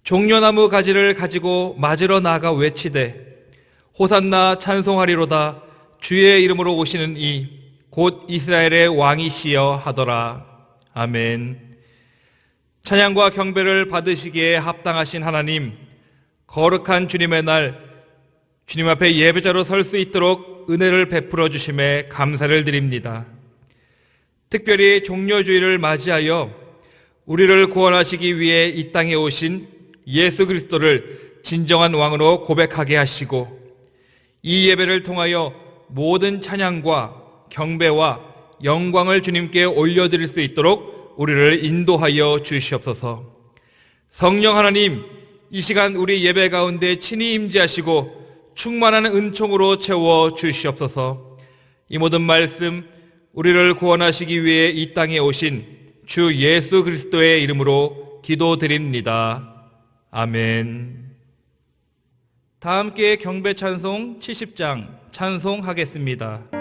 종려나무 가지를 가지고 맞으러 나가 외치되 호산나 찬송하리로다. 주의 이름으로 오시는 이 곧 이스라엘의 왕이시여 하더라. 아멘. 찬양과 경배를 받으시기에 합당하신 하나님, 거룩한 주님의 날 주님 앞에 예배자로 설 수 있도록 은혜를 베풀어 주심에 감사를 드립니다. 특별히 종려주의를 맞이하여 우리를 구원하시기 위해 이 땅에 오신 예수 그리스도를 진정한 왕으로 고백하게 하시고, 이 예배를 통하여 모든 찬양과 경배와 영광을 주님께 올려드릴 수 있도록 우리를 인도하여 주시옵소서. 성령 하나님, 이 시간 우리 예배 가운데 친히 임재하시고 충만한 은총으로 채워 주시옵소서. 이 모든 말씀 우리를 구원하시기 위해 이 땅에 오신 주 예수 그리스도의 이름으로 기도드립니다. 아멘. 다 함께 경배 찬송 70장 찬송하겠습니다.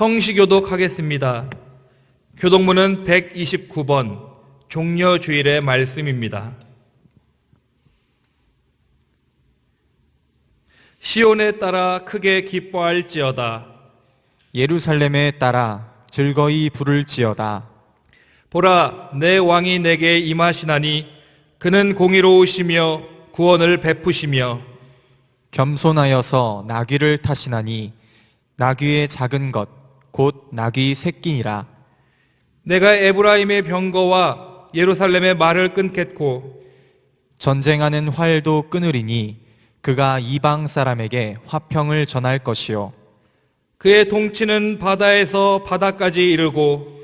성시교독하겠습니다. 교독문은 129번 종려주일의 말씀입니다. 시온에 따라 크게 기뻐할지어다. 예루살렘에 따라 즐거이 부를지어다. 보라, 내 왕이 내게 임하시나니 그는 공의로우시며 구원을 베푸시며 겸손하여서 나귀를 타시나니 나귀의 작은 것 곧 나귀 새끼니라. 내가 에브라임의 병거와 예루살렘의 말을 끊겠고 전쟁하는 활도 끊으리니 그가 이방 사람에게 화평을 전할 것이요 그의 통치는 바다에서 바다까지 이르고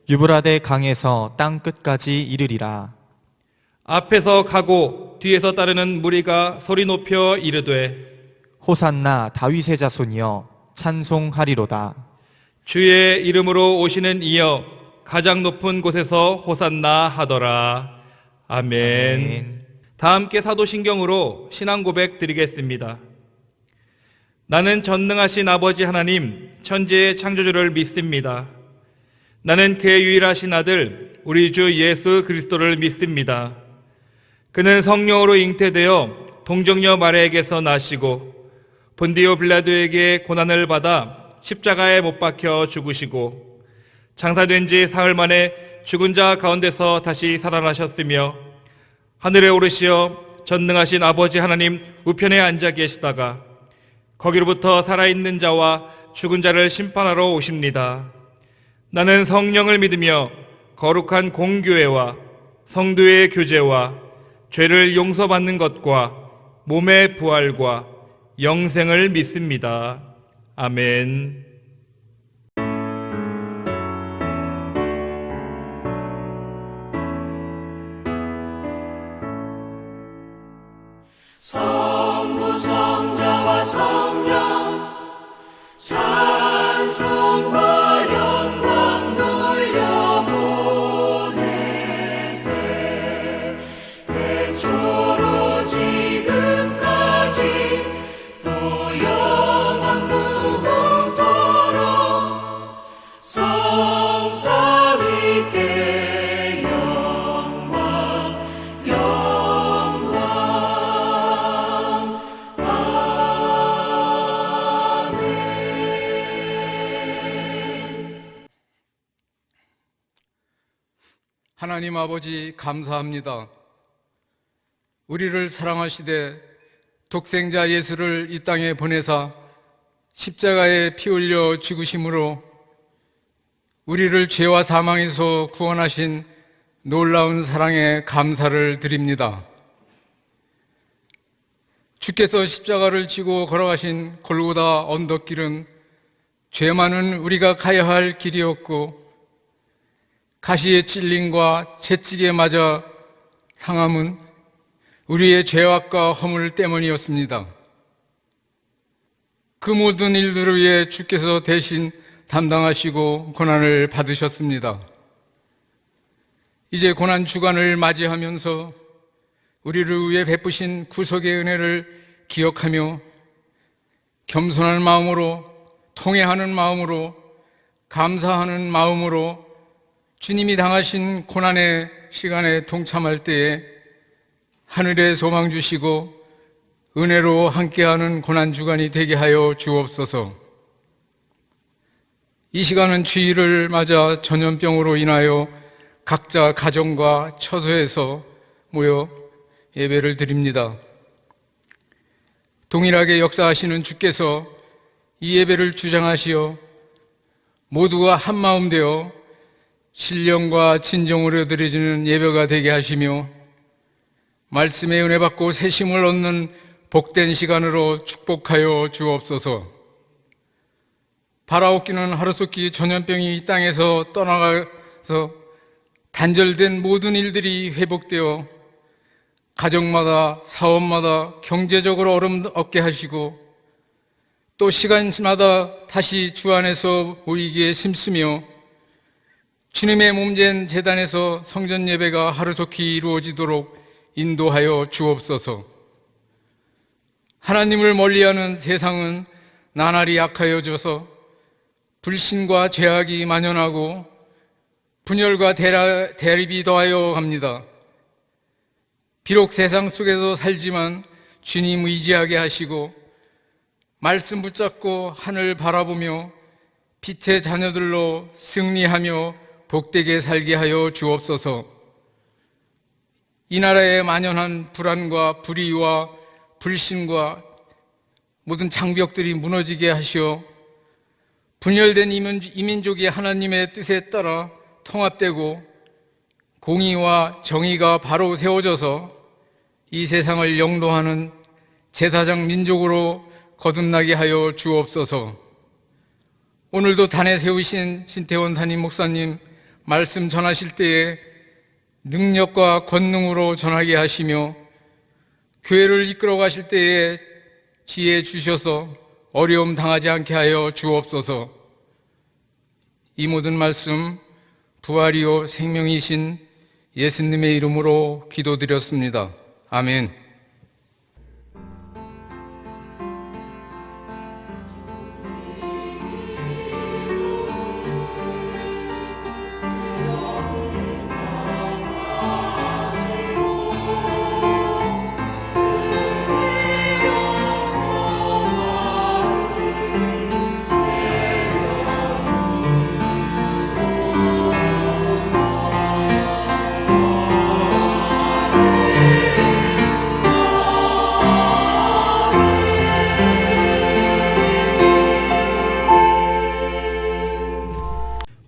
유브라데 강에서 땅 끝까지 이르리라. 앞에서 가고 뒤에서 따르는 무리가 소리 높여 이르되 호산나 다윗의 자손이여 찬송하리로다. 주의 이름으로 오시는 이여 가장 높은 곳에서 호산나 하더라. 아멘. 아멘. 다 함께 사도신경으로 신앙 고백 드리겠습니다. 나는 전능하신 아버지 하나님 천지의 창조주를 믿습니다. 나는 그의 유일하신 아들 우리 주 예수 그리스도를 믿습니다. 그는 성령으로 잉태되어 동정녀 마리아에게서 나시고 본디오 빌라도에게 고난을 받아 십자가에 못 박혀 죽으시고 장사된 지 사흘 만에 죽은 자 가운데서 다시 살아나셨으며 하늘에 오르시어 전능하신 아버지 하나님 우편에 앉아 계시다가 거기로부터 살아있는 자와 죽은 자를 심판하러 오십니다. 나는 성령을 믿으며 거룩한 공교회와 성도의 교제와 죄를 용서받는 것과 몸의 부활과 영생을 믿습니다. 아멘. 성부 성자와 성령 찬송과 영광 돌려보내세 태초로 지금까지 또 영원 무궁토록 성삼위께 영광 영광 하나님 아버지 감사합니다. 우리를 사랑하시되 독생자 예수를 이 땅에 보내사 십자가에 피 흘려 죽으심으로 우리를 죄와 사망에서 구원하신 놀라운 사랑에 감사를 드립니다. 주께서 십자가를 지고 걸어가신 골고다 언덕길은 죄 많은 우리가 가야 할 길이었고 가시의 찔림과 채찍에 맞아 상함은 우리의 죄악과 허물 때문이었습니다. 그 모든 일들을 위해 주께서 대신 담당하시고 고난을 받으셨습니다. 이제 고난 주간을 맞이하면서 우리를 위해 베푸신 구속의 은혜를 기억하며 겸손한 마음으로, 통회하는 마음으로, 감사하는 마음으로 주님이 당하신 고난의 시간에 동참할 때에 하늘에 소망 주시고 은혜로 함께하는 고난주간이 되게 하여 주옵소서. 이 시간은 주일을 맞아 전염병으로 인하여 각자 가정과 처소에서 모여 예배를 드립니다. 동일하게 역사하시는 주께서 이 예배를 주장하시어 모두가 한마음 되어 신령과 진정으로 드려지는 예배가 되게 하시며 말씀의 은혜 받고 새심을 얻는 복된 시간으로 축복하여 주옵소서. 바라옵기는 하루속히 전염병이 이 땅에서 떠나가서 단절된 모든 일들이 회복되어 가정마다 사업마다 경제적으로 어려움 없게 하시고 또 시간마다 다시 주 안에서 모이기에 힘쓰며 주님의 몸된 제단에서 성전 예배가 하루속히 이루어지도록 인도하여 주옵소서. 하나님을 멀리하는 세상은 나날이 약하여져서 불신과 죄악이 만연하고 분열과 대립이 더하여 갑니다. 비록 세상 속에서 살지만 주님 의지하게 하시고 말씀 붙잡고 하늘 바라보며 빛의 자녀들로 승리하며 복되게 살게 하여 주옵소서. 이 나라에 만연한 불안과 불의와 불신과 모든 장벽들이 무너지게 하시어 분열된 이민족이 하나님의 뜻에 따라 통합되고 공의와 정의가 바로 세워져서 이 세상을 영도하는 제사장 민족으로 거듭나게 하여 주옵소서. 오늘도 단에 세우신 신태원 담임 목사님 말씀 전하실 때에 능력과 권능으로 전하게 하시며 교회를 이끌어 가실 때에 지혜 주셔서 어려움 당하지 않게 하여 주옵소서. 이 모든 말씀 부활이요 생명이신 예수님의 이름으로 기도드렸습니다. 아멘.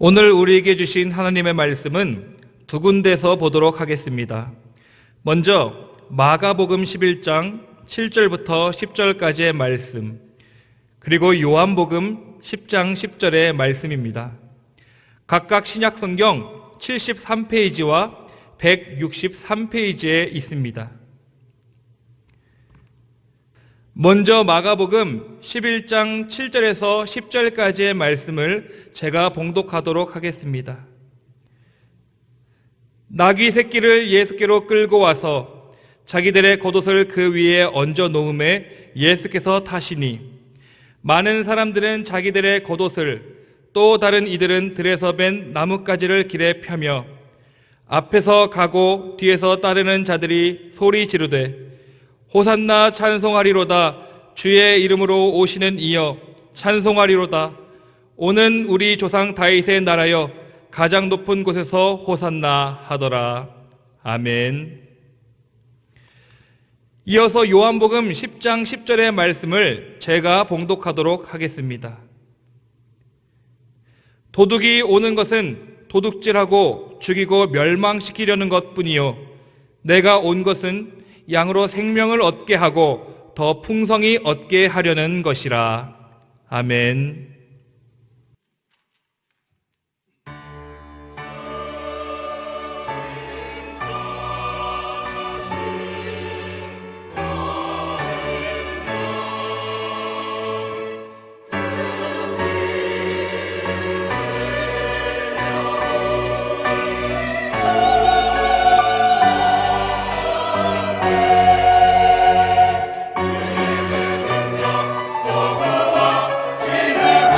오늘 우리에게 주신 하나님의 말씀은 두 군데서 보도록 하겠습니다. 먼저 마가복음 11장 7절부터 10절까지의 말씀, 그리고 요한복음 10장 10절의 말씀입니다. 각각 신약성경 73페이지와 163페이지에 있습니다. 먼저 마가복음 11장 7절에서 10절까지의 말씀을 제가 봉독하도록 하겠습니다. 나귀 새끼를 예수께로 끌고 와서 자기들의 겉옷을 그 위에 얹어 놓음에 예수께서 타시니 많은 사람들은 자기들의 겉옷을, 또 다른 이들은 들에서 벤 나뭇가지를 길에 펴며 앞에서 가고 뒤에서 따르는 자들이 소리 지르되 호산나 찬송하리로다, 주의 이름으로 오시는 이여 찬송하리로다, 오는 우리 조상 다윗의 나라여 가장 높은 곳에서 호산나 하더라. 아멘. 이어서 요한복음 10장 10절의 말씀을 제가 봉독하도록 하겠습니다. 도둑이 오는 것은 도둑질하고 죽이고 멸망시키려는 것뿐이요 내가 온 것은 양으로 생명을 얻게 하고 더 풍성히 얻게 하려는 것이라. 아멘. 지혜와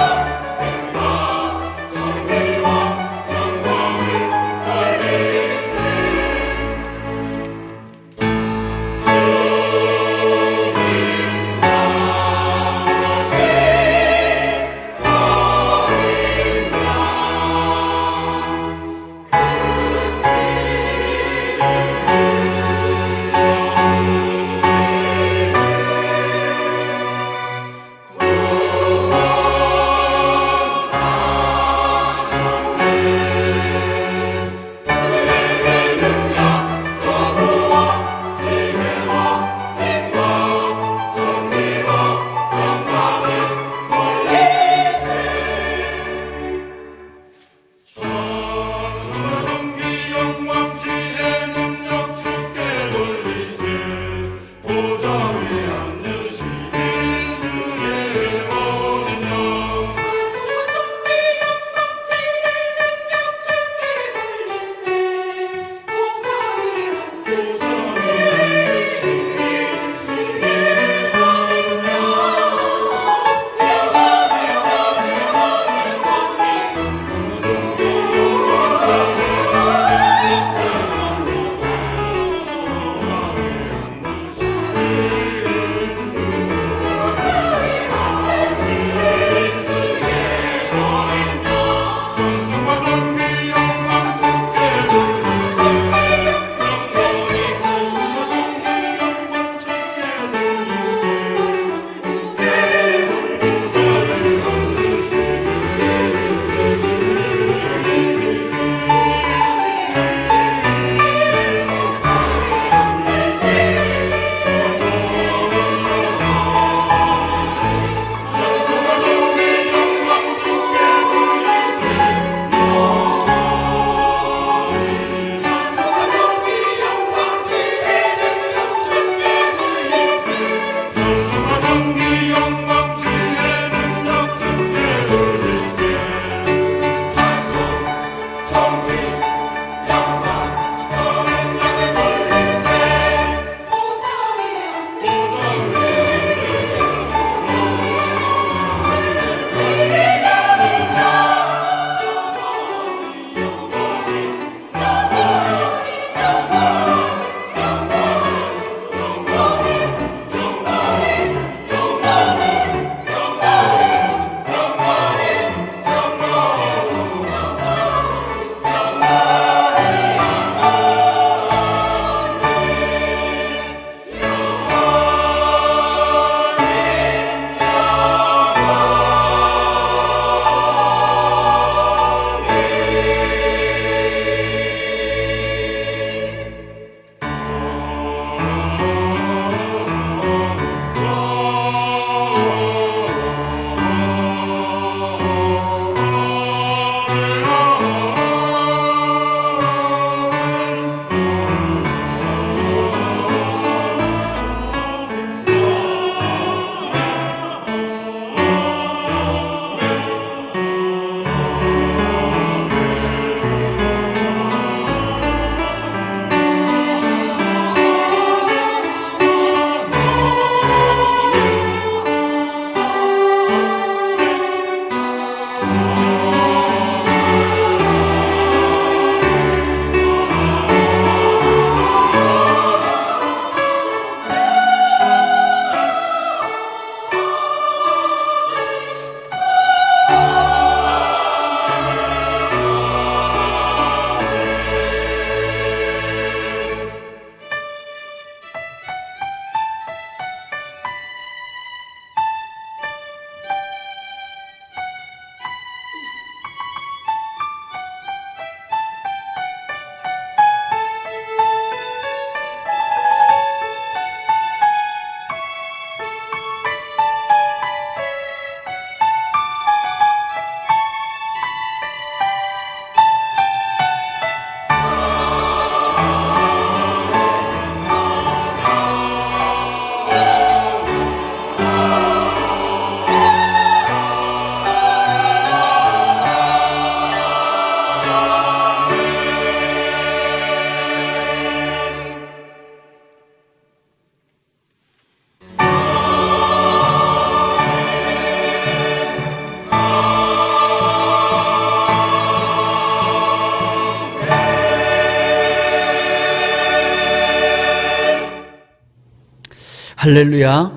할렐루야.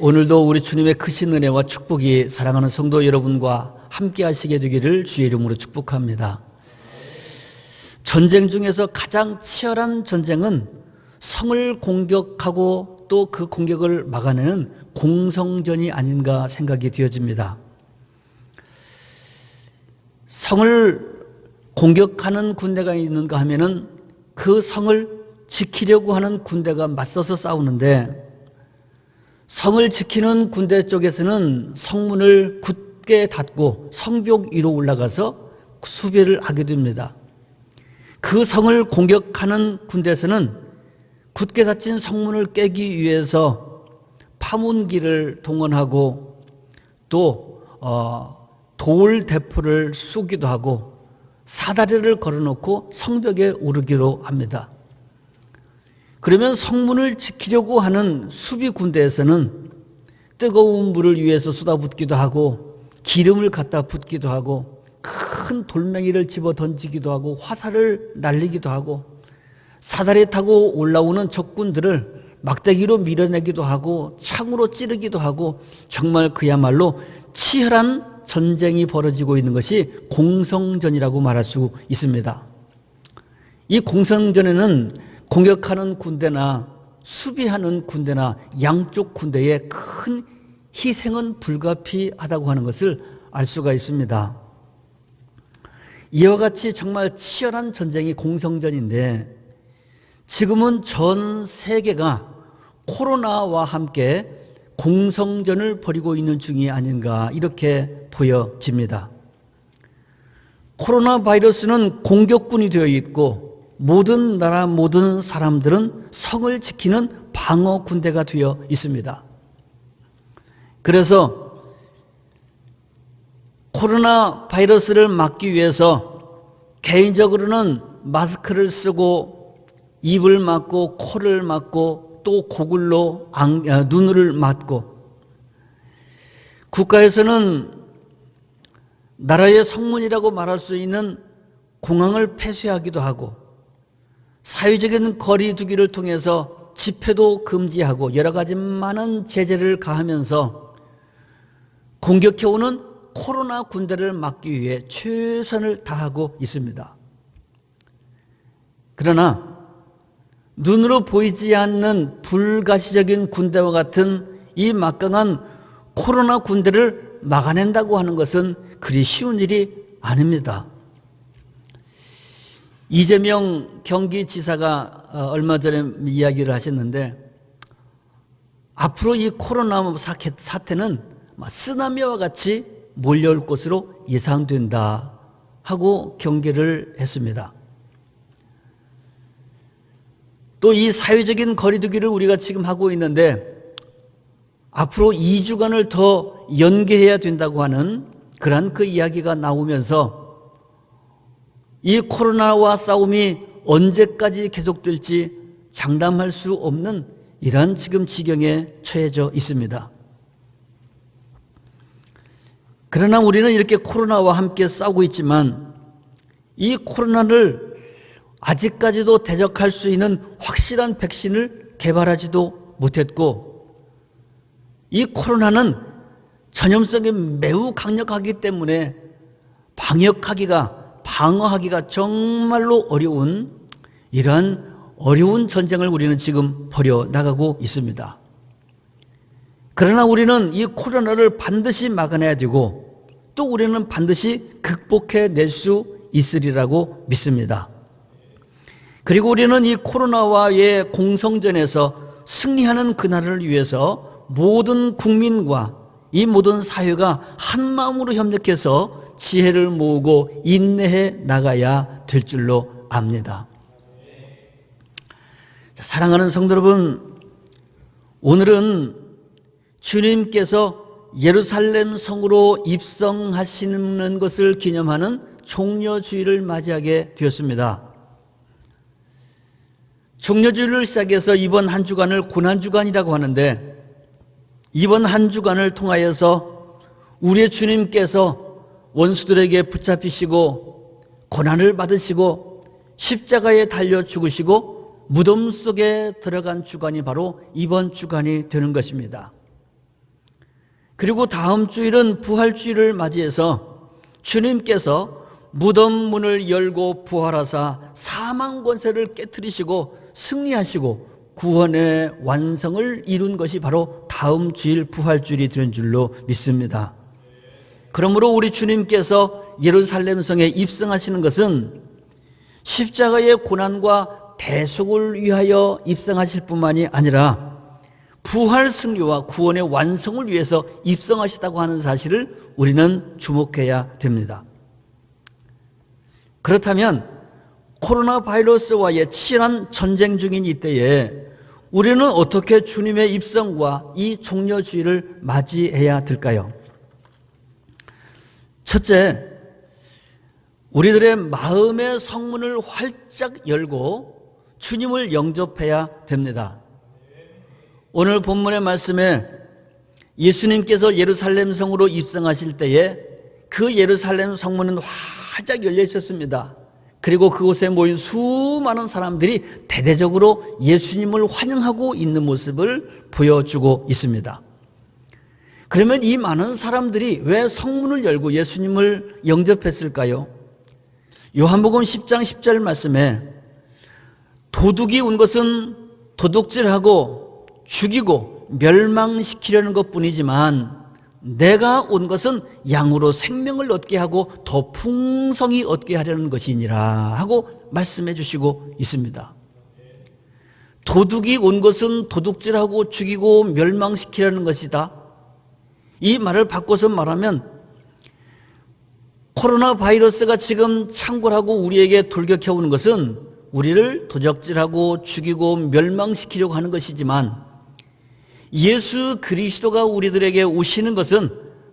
오늘도 우리 주님의 크신 은혜와 축복이 사랑하는 성도 여러분과 함께 하시게 되기를 주의 이름으로 축복합니다. 전쟁 중에서 가장 치열한 전쟁은 성을 공격하고 또 그 공격을 막아내는 공성전이 아닌가 생각이 되어집니다. 성을 공격하는 군대가 있는가 하면은 그 성을 지키려고 하는 군대가 맞서서 싸우는데, 성을 지키는 군대 쪽에서는 성문을 굳게 닫고 성벽 위로 올라가서 수비를 하게 됩니다. 그 성을 공격하는 군대에서는 굳게 닫힌 성문을 깨기 위해서 파문기를 동원하고 또 돌 대포를 쏘기도 하고 사다리를 걸어놓고 성벽에 오르기로 합니다. 그러면 성문을 지키려고 하는 수비 군대에서는 뜨거운 물을 위에서 쏟아붓기도 하고 기름을 갖다 붓기도 하고 큰 돌멩이를 집어 던지기도 하고 화살을 날리기도 하고 사다리 타고 올라오는 적군들을 막대기로 밀어내기도 하고 창으로 찌르기도 하고, 정말 그야말로 치열한 전쟁이 벌어지고 있는 것이 공성전이라고 말할 수 있습니다. 이 공성전에는 공격하는 군대나 수비하는 군대나 양쪽 군대의 큰 희생은 불가피하다고 하는 것을 알 수가 있습니다. 이와 같이 정말 치열한 전쟁이 공성전인데, 지금은 전 세계가 코로나와 함께 공성전을 벌이고 있는 중이 아닌가 이렇게 보여집니다. 코로나 바이러스는 공격군이 되어 있고 모든 나라 모든 사람들은 성을 지키는 방어 군대가 되어 있습니다. 그래서 코로나 바이러스를 막기 위해서 개인적으로는 마스크를 쓰고 입을 막고 코를 막고 또 고글로 눈을 막고, 국가에서는 나라의 성문이라고 말할 수 있는 공항을 폐쇄하기도 하고 사회적인 거리 두기를 통해서 집회도 금지하고 여러 가지 많은 제재를 가하면서 공격해오는 코로나 군대를 막기 위해 최선을 다하고 있습니다. 그러나 눈으로 보이지 않는 불가시적인 군대와 같은 이 막강한 코로나 군대를 막아낸다고 하는 것은 그리 쉬운 일이 아닙니다. 이재명 경기지사가 얼마 전에 이야기를 하셨는데, 앞으로 이 코로나 사태는 쓰나미와 같이 몰려올 것으로 예상된다 하고 경계를 했습니다. 또 이 사회적인 거리두기를 우리가 지금 하고 있는데 앞으로 2주간을 더 연계해야 된다고 하는 그러한 그 이야기가 나오면서 이 코로나와 싸움이 언제까지 계속될지 장담할 수 없는 이러한 지금 지경에 처해져 있습니다. 그러나 우리는 이렇게 코로나와 함께 싸우고 있지만 이 코로나를 아직까지도 대적할 수 있는 확실한 백신을 개발하지도 못했고, 이 코로나는 전염성이 매우 강력하기 때문에 방어하기가 정말로 어려운 이러한 어려운 전쟁을 우리는 지금 벌여나가고 있습니다. 그러나 우리는 이 코로나를 반드시 막아내야 되고 또 우리는 반드시 극복해낼 수 있으리라고 믿습니다. 그리고 우리는 이 코로나와의 공성전에서 승리하는 그날을 위해서 모든 국민과 이 모든 사회가 한마음으로 협력해서 지혜를 모으고 인내해 나가야 될 줄로 압니다. 사랑하는 성도 여러분, 오늘은 주님께서 예루살렘 성으로 입성하시는 것을 기념하는 종려주일을 맞이하게 되었습니다. 종려주일을 시작해서 이번 한 주간을 고난주간이라고 하는데, 이번 한 주간을 통하여서 우리의 주님께서 원수들에게 붙잡히시고 고난을 받으시고 십자가에 달려 죽으시고 무덤 속에 들어간 주간이 바로 이번 주간이 되는 것입니다. 그리고 다음 주일은 부활주일을 맞이해서 주님께서 무덤 문을 열고 부활하사 사망 권세를 깨트리시고 승리하시고 구원의 완성을 이룬 것이 바로 다음 주일 부활주일이 되는 줄로 믿습니다. 그러므로 우리 주님께서 예루살렘 성에 입성하시는 것은 십자가의 고난과 대속을 위하여 입성하실 뿐만이 아니라 부활 승리와 구원의 완성을 위해서 입성하시다고 하는 사실을 우리는 주목해야 됩니다. 그렇다면 코로나 바이러스와의 치열한 전쟁 중인 이때에 우리는 어떻게 주님의 입성과 이 종려주의를 맞이해야 될까요? 첫째, 우리들의 마음의 성문을 활짝 열고 주님을 영접해야 됩니다. 오늘 본문의 말씀에 예수님께서 예루살렘 성으로 입성하실 때에 그 예루살렘 성문은 활짝 열려 있었습니다. 그리고 그곳에 모인 수많은 사람들이 대대적으로 예수님을 환영하고 있는 모습을 보여주고 있습니다. 그러면 이 많은 사람들이 왜 성문을 열고 예수님을 영접했을까요? 요한복음 10장 10절 말씀에 도둑이 온 것은 도둑질하고 죽이고 멸망시키려는 것뿐이지만 내가 온 것은 양으로 생명을 얻게 하고 더 풍성히 얻게 하려는 것이니라 하고 말씀해 주시고 있습니다. 도둑이 온 것은 도둑질하고 죽이고 멸망시키려는 것이다. 이 말을 바꿔서 말하면 코로나 바이러스가 지금 창궐하고 우리에게 돌격해 오는 것은 우리를 도적질하고 죽이고 멸망시키려고 하는 것이지만 예수 그리스도가 우리들에게 오시는 것은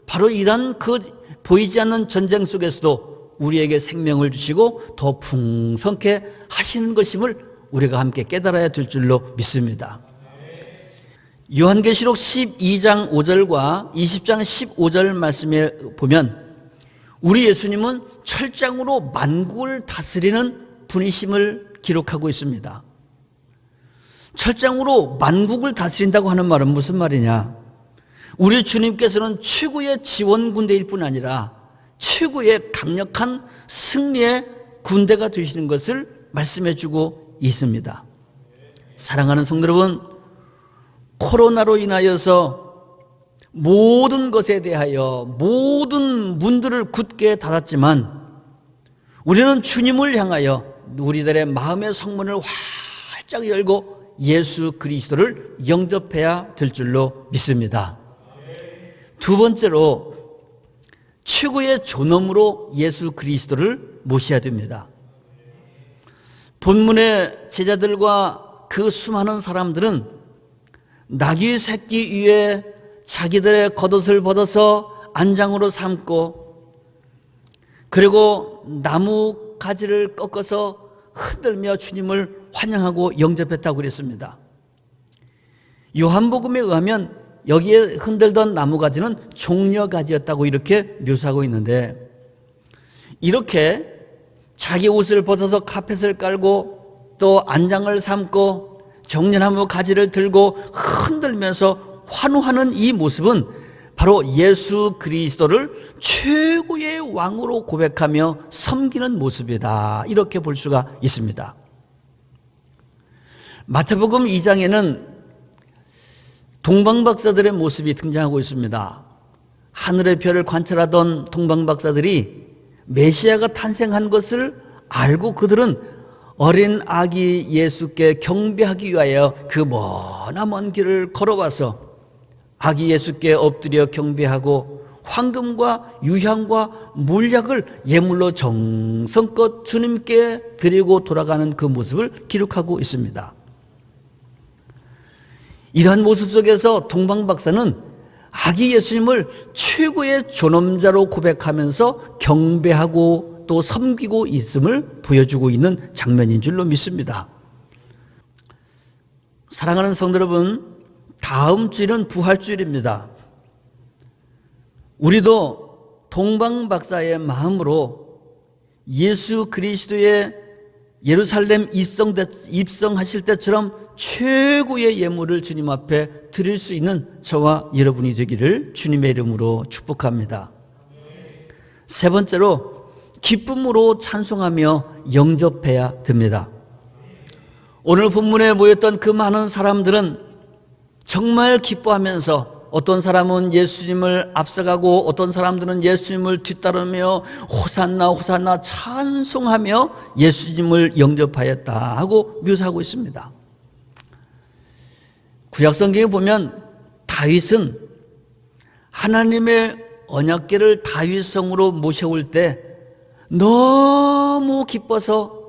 바로 이런 그 보이지 않는 전쟁 속에서도 우리에게 생명을 주시고 더 풍성케 하시는 것임을 우리가 함께 깨달아야 될 줄로 믿습니다. 요한계시록 12장 5절과 20장 15절 말씀에 보면 우리 예수님은 철장으로 만국을 다스리는 분이심을 기록하고 있습니다. 철장으로 만국을 다스린다고 하는 말은 무슨 말이냐? 우리 주님께서는 최고의 지원 군대일 뿐 아니라 최고의 강력한 승리의 군대가 되시는 것을 말씀해 주고 있습니다. 사랑하는 성도 여러분, 코로나로 인하여서 모든 것에 대하여 모든 문들을 굳게 닫았지만 우리는 주님을 향하여 우리들의 마음의 성문을 활짝 열고 예수 그리스도를 영접해야 될 줄로 믿습니다. 두 번째로 최고의 존엄으로 예수 그리스도를 모셔야 됩니다. 본문의 제자들과 그 수많은 사람들은 나귀 새끼 위에 자기들의 겉옷을 벗어서 안장으로 삼고 그리고 나무 가지를 꺾어서 흔들며 주님을 환영하고 영접했다고 그랬습니다. 요한복음에 의하면 여기에 흔들던 나무가지는 종려가지였다고 이렇게 묘사하고 있는데 이렇게 자기 옷을 벗어서 카펫을 깔고 또 안장을 삼고 종려나무 가지를 들고 흔들면서 환호하는 이 모습은 바로 예수 그리스도를 최고의 왕으로 고백하며 섬기는 모습이다. 이렇게 볼 수가 있습니다. 마태복음 2장에는 동방박사들의 모습이 등장하고 있습니다. 하늘의 별을 관찰하던 동방박사들이 메시아가 탄생한 것을 알고 그들은 어린 아기 예수께 경배하기 위하여 그 머나먼 길을 걸어와서 아기 예수께 엎드려 경배하고 황금과 유향과 몰약을 예물로 정성껏 주님께 드리고 돌아가는 그 모습을 기록하고 있습니다. 이러한 모습 속에서 동방박사는 아기 예수님을 최고의 존엄자로 고백하면서 경배하고 또 섬기고 있음을 보여주고 있는 장면인 줄로 믿습니다. 사랑하는 성도 여러분, 다음 주일은 부활주일입니다. 우리도 동방박사의 마음으로 예수 그리스도의 예루살렘 입성하실 때처럼 최고의 예물을 주님 앞에 드릴 수 있는 저와 여러분이 되기를 주님의 이름으로 축복합니다. 세 번째로 기쁨으로 찬송하며 영접해야 됩니다. 오늘 본문에 모였던 그 많은 사람들은 정말 기뻐하면서 어떤 사람은 예수님을 앞서가고 어떤 사람들은 예수님을 뒤따르며 호산나 호산나 찬송하며 예수님을 영접하였다 하고 묘사하고 있습니다. 구약성경에 보면 다윗은 하나님의 언약궤를 다윗성으로 모셔올 때 너무 기뻐서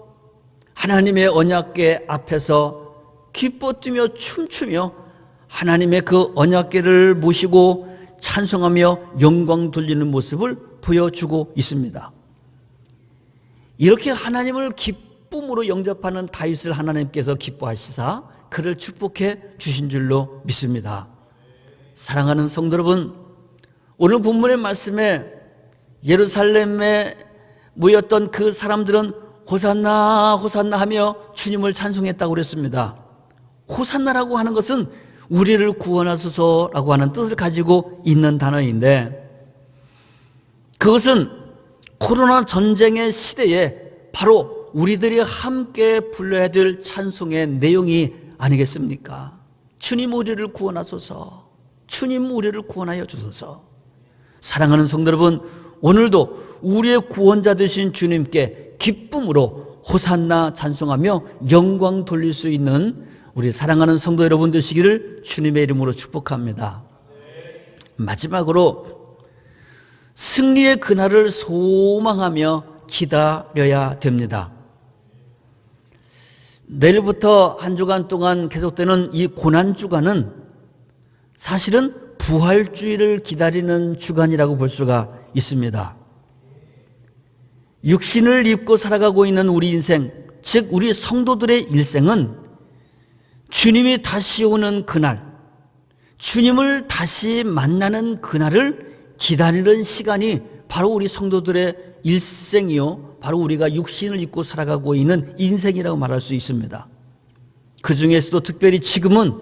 하나님의 언약궤 앞에서 기뻐 뛰며 춤추며 하나님의 그 언약궤를 모시고 찬송하며 영광 돌리는 모습을 보여주고 있습니다. 이렇게 하나님을 기쁨으로 영접하는 다윗을 하나님께서 기뻐하시사 그를 축복해 주신 줄로 믿습니다. 사랑하는 성도 여러분, 오늘 본문의 말씀에 예루살렘에 모였던 그 사람들은 호산나 호산나 하며 주님을 찬송했다고 그랬습니다. 호산나라고 하는 것은 우리를 구원하소서라고 하는 뜻을 가지고 있는 단어인데, 그것은 코로나 전쟁의 시대에 바로 우리들이 함께 불러야 될 찬송의 내용이 아니겠습니까? 주님 우리를 구원하소서, 주님 우리를 구원하여 주소서. 사랑하는 성도 여러분, 오늘도 우리의 구원자 되신 주님께 기쁨으로 호산나 찬송하며 영광 돌릴 수 있는 우리 사랑하는 성도 여러분 되시기를 주님의 이름으로 축복합니다. 마지막으로 승리의 그날을 소망하며 기다려야 됩니다. 내일부터 한 주간 동안 계속되는 이 고난주간은 사실은 부활주의를 기다리는 주간이라고 볼 수가 있습니다. 육신을 입고 살아가고 있는 우리 인생, 즉 우리 성도들의 일생은 주님이 다시 오는 그날, 주님을 다시 만나는 그날을 기다리는 시간이 바로 우리 성도들의 일생이요, 바로 우리가 육신을 입고 살아가고 있는 인생이라고 말할 수 있습니다. 그 중에서도 특별히 지금은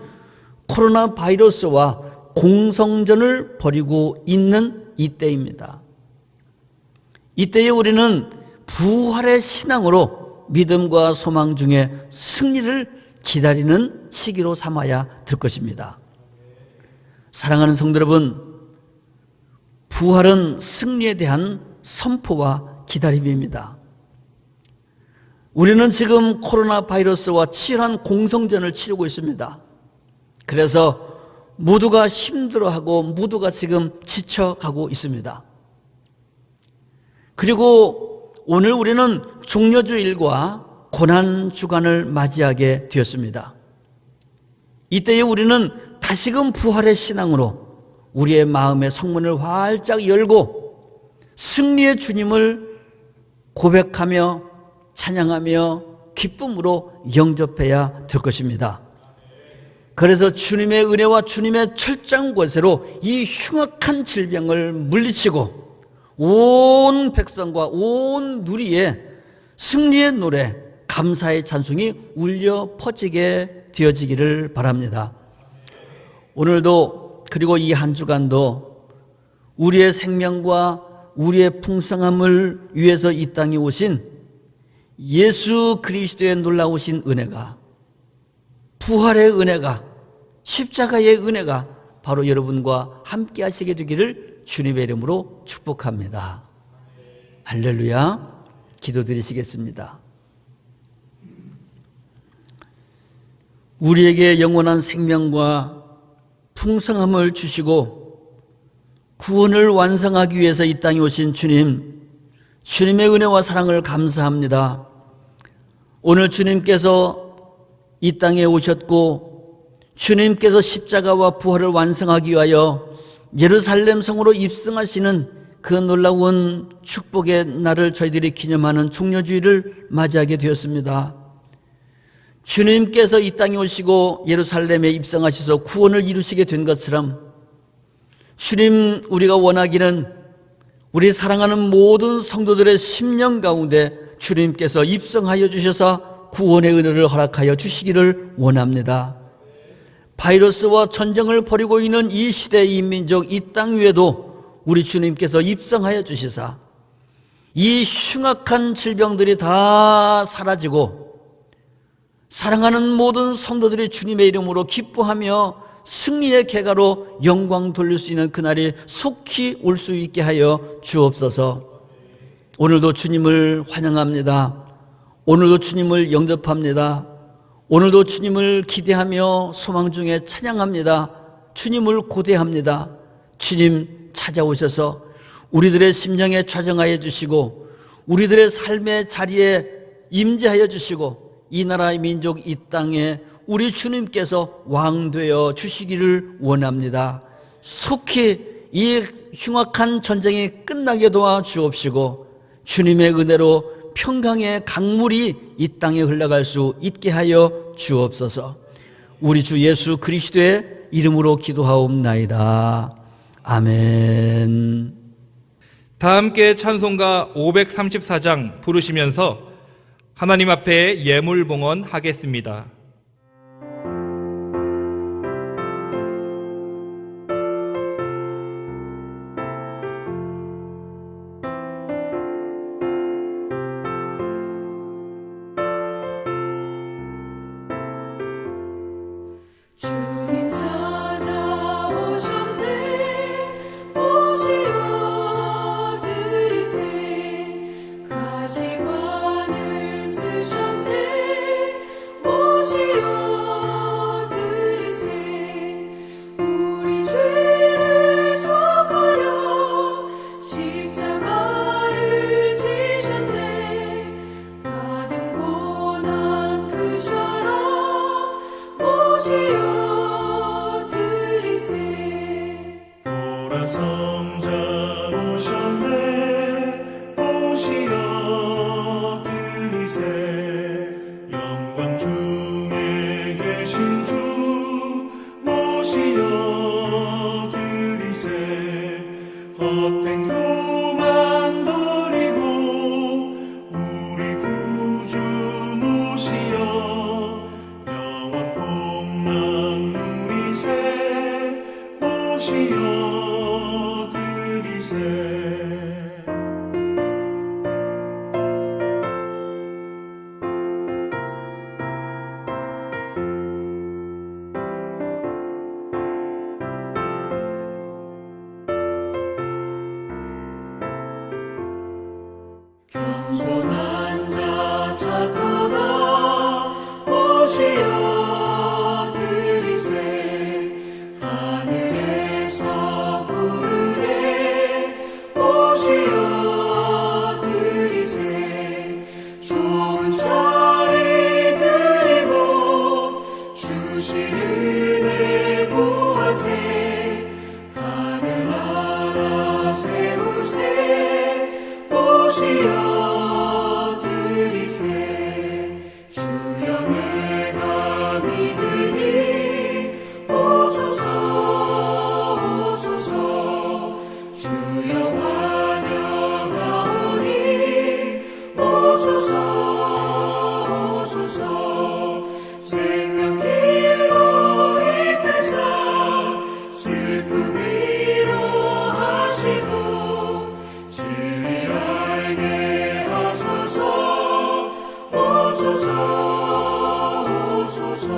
코로나 바이러스와 공성전을 벌이고 있는 이때입니다. 이때에 우리는 부활의 신앙으로 믿음과 소망 중에 승리를 기다리는 시기로 삼아야 될 것입니다. 사랑하는 성도 여러분, 부활은 승리에 대한 선포와 기다림입니다. 우리는 지금 코로나 바이러스와 치열한 공성전을 치르고 있습니다. 그래서 모두가 힘들어하고 모두가 지금 지쳐가고 있습니다. 그리고 오늘 우리는 종려주일과 고난주간을 맞이하게 되었습니다. 이때에 우리는 다시금 부활의 신앙으로 우리의 마음의 성문을 활짝 열고 승리의 주님을 고백하며 찬양하며 기쁨으로 영접해야 될 것입니다. 그래서 주님의 은혜와 주님의 철장 권세로 이 흉악한 질병을 물리치고 온 백성과 온 누리에 승리의 노래, 감사의 찬송이 울려 퍼지게 되어지기를 바랍니다. 오늘도 그리고 이 한 주간도 우리의 생명과 우리의 풍성함을 위해서 이 땅에 오신 예수 그리스도의 놀라우신 은혜가, 부활의 은혜가, 십자가의 은혜가 바로 여러분과 함께 하시게 되기를 주님의 이름으로 축복합니다. 할렐루야. 기도드리시겠습니다. 우리에게 영원한 생명과 풍성함을 주시고 구원을 완성하기 위해서 이 땅에 오신 주님, 주님의 은혜와 사랑을 감사합니다. 오늘 주님께서 이 땅에 오셨고 주님께서 십자가와 부활을 완성하기 위하여 예루살렘 성으로 입성하시는 그 놀라운 축복의 날을 저희들이 기념하는 종려주의를 맞이하게 되었습니다. 주님께서 이 땅에 오시고 예루살렘에 입성하셔서 구원을 이루시게 된 것처럼 주님, 우리가 원하기는 우리 사랑하는 모든 성도들의 심령 가운데 주님께서 입성하여 주셔서 구원의 은혜를 허락하여 주시기를 원합니다. 바이러스와 전쟁을 벌이고 있는 이 시대, 이 민족, 이 땅 위에도 우리 주님께서 입성하여 주시사 이 흉악한 질병들이 다 사라지고 사랑하는 모든 성도들이 주님의 이름으로 기뻐하며 승리의 계가로 영광 돌릴 수 있는 그날이 속히 올 수 있게 하여 주옵소서. 오늘도 주님을 환영합니다. 오늘도 주님을 영접합니다. 오늘도 주님을 기대하며 소망 중에 찬양합니다. 주님을 고대합니다. 주님 찾아오셔서 우리들의 심령에 좌정하여 주시고 우리들의 삶의 자리에 임재하여 주시고 이 나라의 민족 이 땅에 우리 주님께서 왕되어 주시기를 원합니다. 속히 이 흉악한 전쟁이 끝나게 도와 주옵시고 주님의 은혜로 평강의 강물이 이 땅에 흘러갈 수 있게 하여 주옵소서. 우리 주 예수 그리스도의 이름으로 기도하옵나이다. 아멘. 다 함께 찬송가 534장 부르시면서 하나님 앞에 예물봉헌 하겠습니다. 주님 찾아오셨네. 오시어 들으세. 가시관을 쓰셨네. 오시어 들으세. 우리 죄를 속하려 십자가를 지셨네. 받은 고난 크셔라. 오시어 보라 성자 오셨네. 오시어 들으세. 영광 중에 계신 주 오시어 들으세. 헛된 교만 버리고 우리 구주 모시어 영원 복락 누리세. 오시어 들으세. 겸손한 자 찾도다. 오시어 들으세. 하늘에서 부르네. 오시어 들으세. 좋은 자리 드리고 주실 은혜 구하세. 하늘나라 세우세. 오시어 들으세. 주여 내가 믿으니 오소서 오소서. 주여 환영하오니 오소서 오소서. 생명길로 이끄사 슬픔 위로하시고 진리 알게 하소서. 오소서 오소서.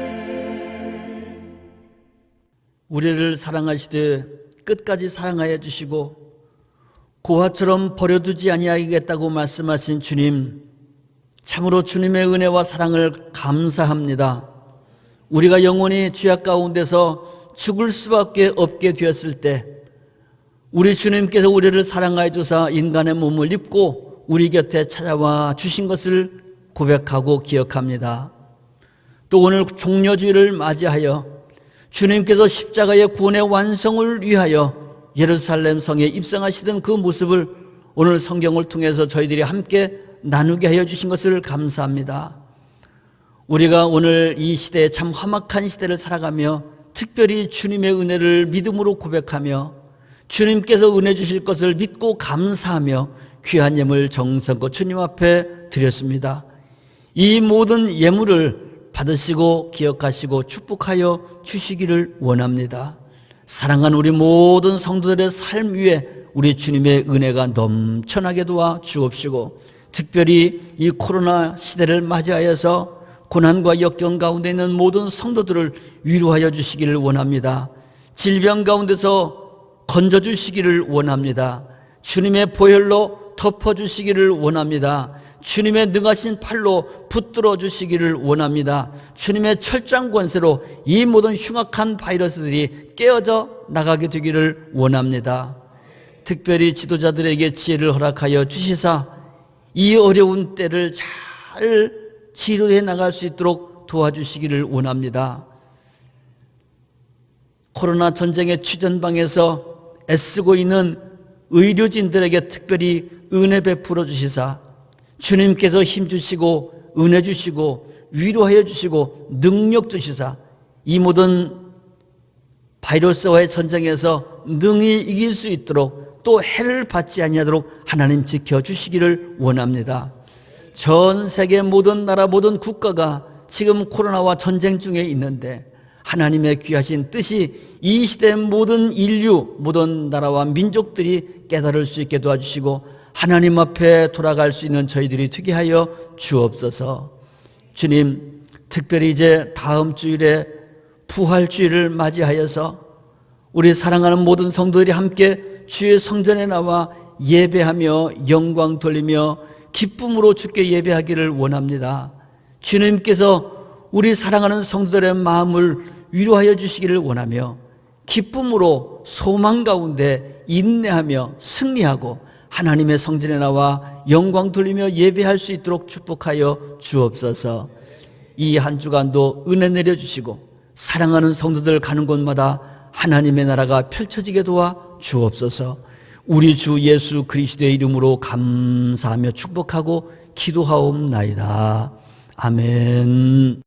아멘. 우리를 사랑하시되 끝까지 사랑하여 주시고 고아처럼 버려두지 아니하겠다고 말씀하신 주님, 참으로 주님의 은혜와 사랑을 감사합니다. 우리가 영원히 죄악 가운데서 죽을 수밖에 없게 되었을 때 우리 주님께서 우리를 사랑하여 주사 인간의 몸을 입고 우리 곁에 찾아와 주신 것을 고백하고 기억합니다. 또 오늘 종려주일을 맞이하여 주님께서 십자가의 구원의 완성을 위하여 예루살렘 성에 입성하시던 그 모습을 오늘 성경을 통해서 저희들이 함께 나누게 하여 주신 것을 감사합니다. 우리가 오늘 이 시대에 참 험악한 시대를 살아가며 특별히 주님의 은혜를 믿음으로 고백하며 주님께서 은혜 주실 것을 믿고 감사하며 귀한 예물 정성껏 주님 앞에 드렸습니다. 이 모든 예물을 받으시고 기억하시고 축복하여 주시기를 원합니다. 사랑하는 우리 모든 성도들의 삶 위에 우리 주님의 은혜가 넘쳐나게 도와 주옵시고, 특별히 이 코로나 시대를 맞이하여서 고난과 역경 가운데 있는 모든 성도들을 위로하여 주시기를 원합니다. 질병 가운데서 건져주시기를 원합니다. 주님의 보혈로 덮어주시기를 원합니다. 주님의 능하신 팔로 붙들어 주시기를 원합니다. 주님의 철장 권세로 이 모든 흉악한 바이러스들이 깨어져 나가게 되기를 원합니다. 특별히 지도자들에게 지혜를 허락하여 주시사 이 어려운 때를 잘 치료해 나갈 수 있도록 도와주시기를 원합니다. 코로나 전쟁의 최전방에서 애쓰고 있는 의료진들에게 특별히 은혜 베풀어 주시사 주님께서 힘 주시고 은혜 주시고 위로하여 주시고 능력 주시사 이 모든 바이러스와의 전쟁에서 능히 이길 수 있도록 또 해를 받지 아니하도록 하나님 지켜주시기를 원합니다. 전 세계 모든 나라 모든 국가가 지금 코로나와 전쟁 중에 있는데 하나님의 귀하신 뜻이 이 시대의 모든 인류 모든 나라와 민족들이 깨달을 수 있게 도와주시고 하나님 앞에 돌아갈 수 있는 저희들이 되게 하여 주옵소서. 주님, 특별히 이제 다음 주일에 부활주일을 맞이하여서 우리 사랑하는 모든 성도들이 함께 주의 성전에 나와 예배하며 영광 돌리며 기쁨으로 주께 예배하기를 원합니다. 주님께서 우리 사랑하는 성도들의 마음을 위로하여 주시기를 원하며 기쁨으로 소망 가운데 인내하며 승리하고 하나님의 성전에 나와 영광 돌리며 예배할 수 있도록 축복하여 주옵소서. 이 한 주간도 은혜 내려주시고 사랑하는 성도들 가는 곳마다 하나님의 나라가 펼쳐지게 도와 주옵소서. 우리 주 예수 그리스도의 이름으로 감사하며 축복하고 기도하옵나이다. 아멘.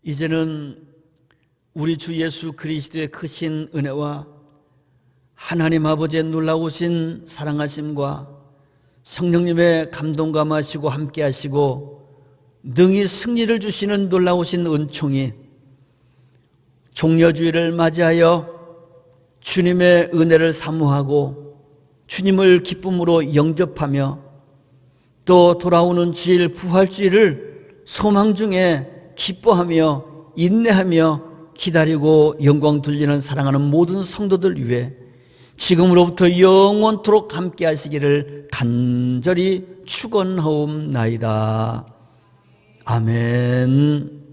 이제는 우리 주 예수 그리스도의 크신 은혜와 하나님 아버지의 놀라우신 사랑하심과 성령님의 감동 감하시고 함께 하시고 능히 승리를 주시는 놀라우신 은총이 종려주일을 맞이하여 주님의 은혜를 사모하고 주님을 기쁨으로 영접하며 또 돌아오는 주일 부활주일을 소망 중에 기뻐하며 인내하며 기다리고 영광 돌리는 사랑하는 모든 성도들 위해 지금으로부터 영원토록 함께 하시기를 간절히 축원하옵나이다. 아멘.